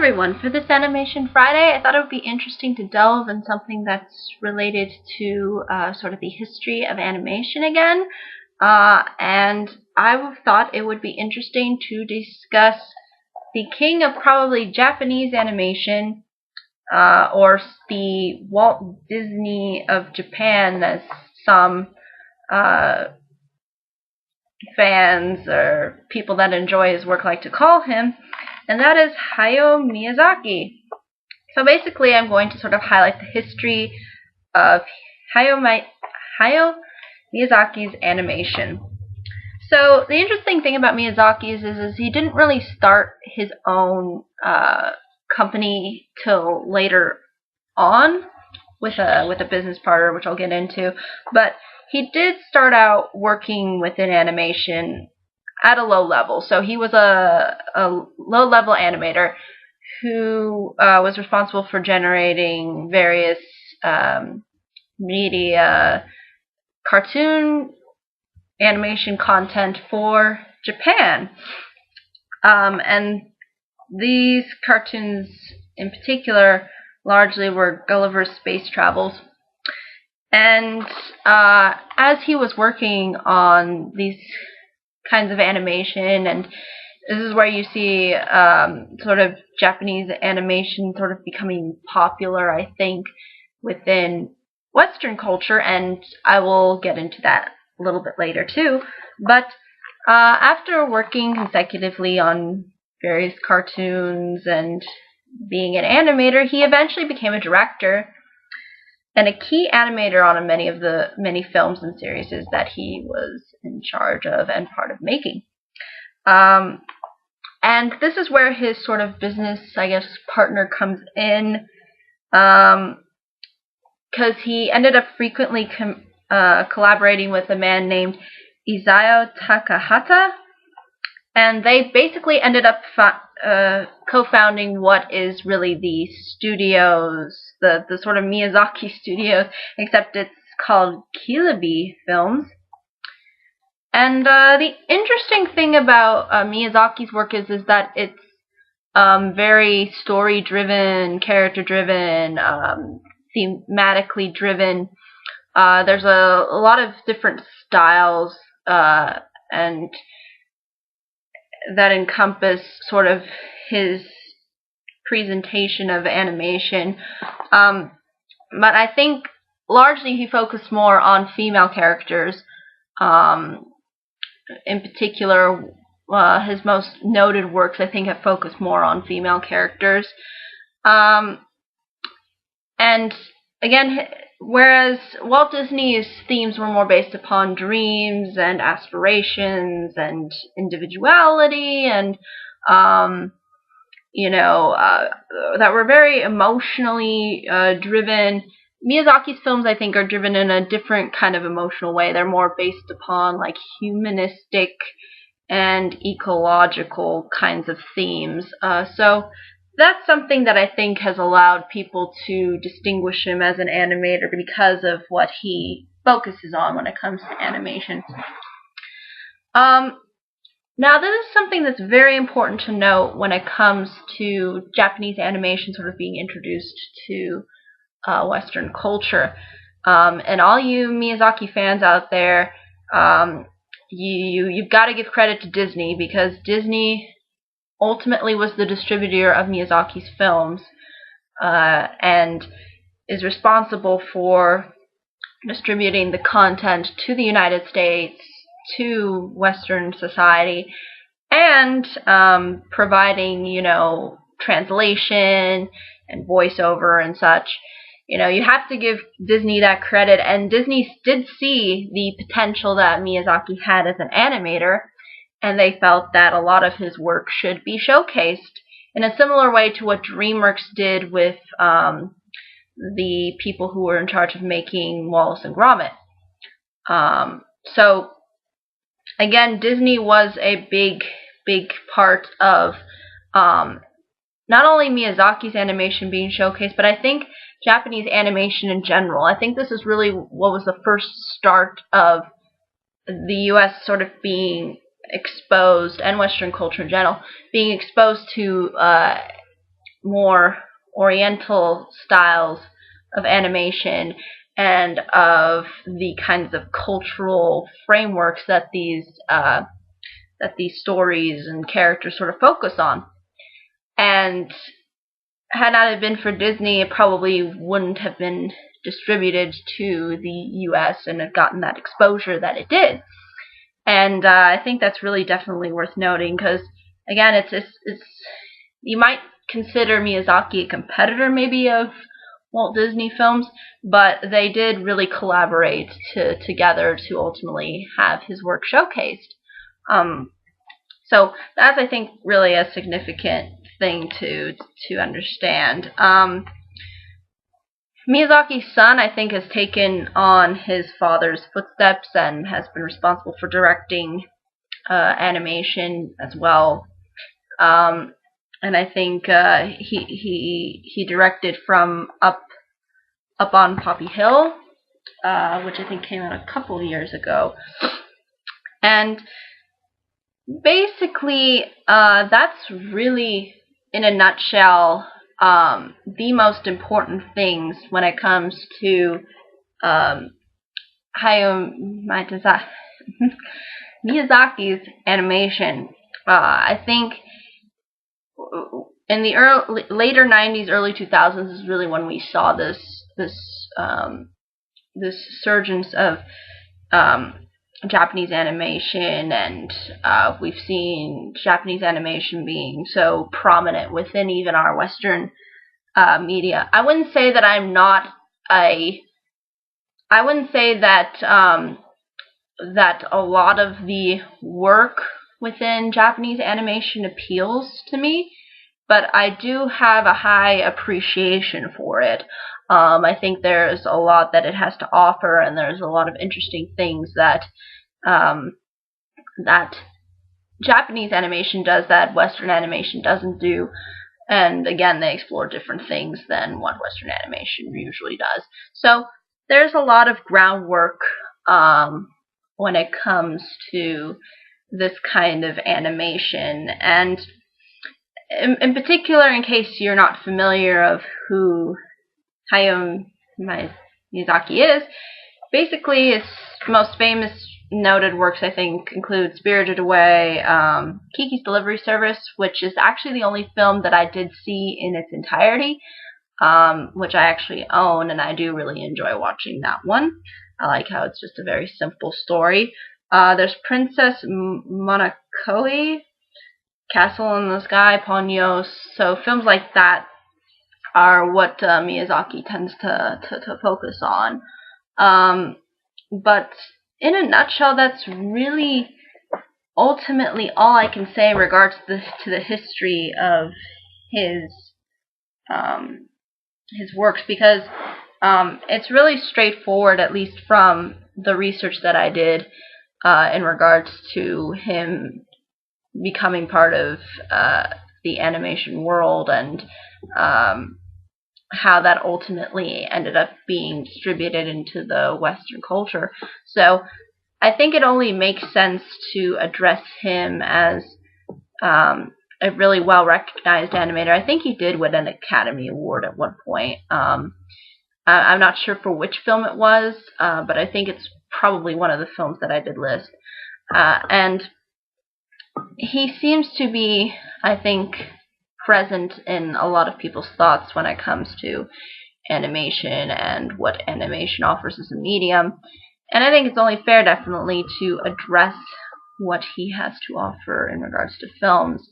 everyone. For this Animation Friday, I thought it would be interesting to delve in something that's related to sort of the history of animation again. And I thought it would be interesting to discuss the king of probably Japanese animation, or the Walt Disney of Japan, as some fans or people that enjoy his work like to call him, and that is Hayao Miyazaki. So basically, I'm going to sort of highlight the history of Hayao Miyazaki's animation. So the interesting thing about Miyazaki is he didn't really start his own company till later on with a business partner, which I'll get into, but he did start out working within animation at a low level. So he was a low-level animator who was responsible for generating various media, cartoon animation content for Japan. And these cartoons in particular largely were Gulliver's Space Travels. And as he was working on these kinds of animation, and this is where you see sort of Japanese animation sort of becoming popular, I think, within Western culture, and I will get into that a little bit later too. But after working consecutively on various cartoons and being an animator, he eventually became a director and a key animator on many films and series that he was in charge of and part of making. And this is where his sort of business, I guess, partner comes in, because he ended up frequently collaborating with a man named Isao Takahata, and they basically ended up co-founding what is really the studios, the sort of Miyazaki Studios, except it's called Kilabi Films. And the interesting thing about Miyazaki's work is that it's very story-driven, character-driven, thematically driven. There's a lot of different styles and that encompass sort of his presentation of animation. But I think largely he focused more on female characters. In particular, his most noted works, I think, have focused more on female characters. And again, whereas Walt Disney's themes were more based upon dreams and aspirations and individuality and, that were very emotionally driven, Miyazaki's films, I think, are driven in a different kind of emotional way. They're more based upon, like, humanistic and ecological kinds of themes. So that's something that I think has allowed people to distinguish him as an animator because of what he focuses on when it comes to animation. Now, this is something that's very important to note when it comes to Japanese animation sort of being introduced to Western culture. And all you Miyazaki fans out there, you've got to give credit to Disney, because Disney ultimately was the distributor of Miyazaki's films, and is responsible for distributing the content to the United States, to Western society, and providing, translation and voiceover and such. You have to give Disney that credit, and Disney did see the potential that Miyazaki had as an animator, and they felt that a lot of his work should be showcased in a similar way to what DreamWorks did with the people who were in charge of making Wallace and Gromit. So, again, Disney was a big part of not only Miyazaki's animation being showcased, but I think Japanese animation in general. I think this is really what was the first start of the U.S. sort of being exposed, and Western culture in general, being exposed to more oriental styles of animation and of the kinds of cultural frameworks that these stories and characters sort of focus on. And had not it been for Disney, it probably wouldn't have been distributed to the U.S. and have gotten that exposure that it did. And I think that's really definitely worth noting because, again, it's you might consider Miyazaki a competitor maybe of Walt Disney Films, but they did really collaborate together to ultimately have his work showcased. So that's, I think, really a significant thing to understand. Miyazaki's son, I think, has taken on his father's footsteps and has been responsible for directing animation as well. And I think he directed from Up on Poppy Hill, which I think came out a couple of years ago. And basically, that's really, in a nutshell, the most important things when it comes to Hayao Miyazaki's animation. I think in the later 90s, early 2000s is really when we saw this surgence of Japanese animation, and we've seen Japanese animation being so prominent within even our Western media. I wouldn't say that that a lot of the work within Japanese animation appeals to me, but I do have a high appreciation for it. I think there's a lot that it has to offer, and there's a lot of interesting things that that Japanese animation does that Western animation doesn't do. And again, they explore different things than what Western animation usually does. So there's a lot of groundwork when it comes to this kind of animation. And in particular, in case you're not familiar of who Hayao Miyazaki is, basically his most famous noted works, I think, include Spirited Away, Kiki's Delivery Service, which is actually the only film that I did see in its entirety, which I actually own, and I do really enjoy watching that one. I like how it's just a very simple story. There's Princess Mononoke, Castle in the Sky, Ponyo. So films like that are what Miyazaki tends to focus on. But in a nutshell, that's really ultimately all I can say in regards to the history of his works, because it's really straightforward, at least from the research that I did in regards to him becoming part of the animation world, and how that ultimately ended up being distributed into the Western culture. So I think it only makes sense to address him as a really well-recognized animator. I think he did win an Academy Award at one point. I'm not sure for which film it was, but I think it's probably one of the films that I did list. And he seems to be, I think, present in a lot of people's thoughts when it comes to animation and what animation offers as a medium. And I think it's only fair, definitely, to address what he has to offer in regards to films.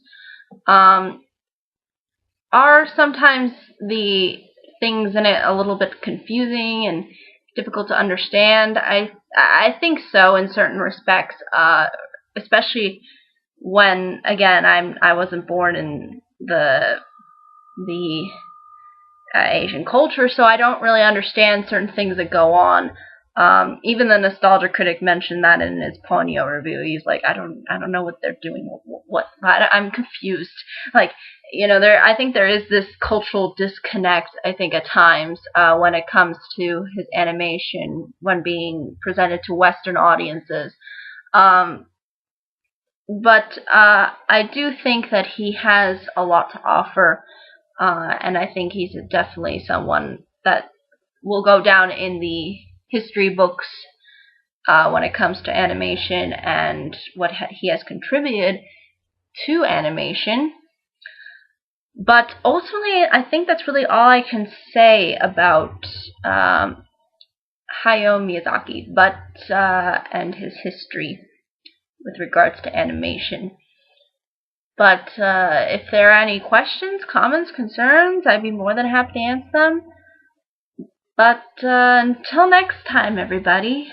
Are sometimes the things in it a little bit confusing and difficult to understand? I think so in certain respects, especially when, again, I wasn't born in the Asian culture, so I don't really understand certain things that go on. Even the Nostalgia Critic mentioned that in his Ponyo review. He's like, I don't know what they're doing. I'm confused. Like, I think there is this cultural disconnect, I think, at times, when it comes to his animation when being presented to Western audiences. But I do think that he has a lot to offer and I think he's definitely someone that will go down in the history books when it comes to animation and what he has contributed to animation. But ultimately, I think that's really all I can say about Hayao Miyazaki, and his history with regards to animation. But if there are any questions, comments, concerns, I'd be more than happy to answer them. But until next time, everybody.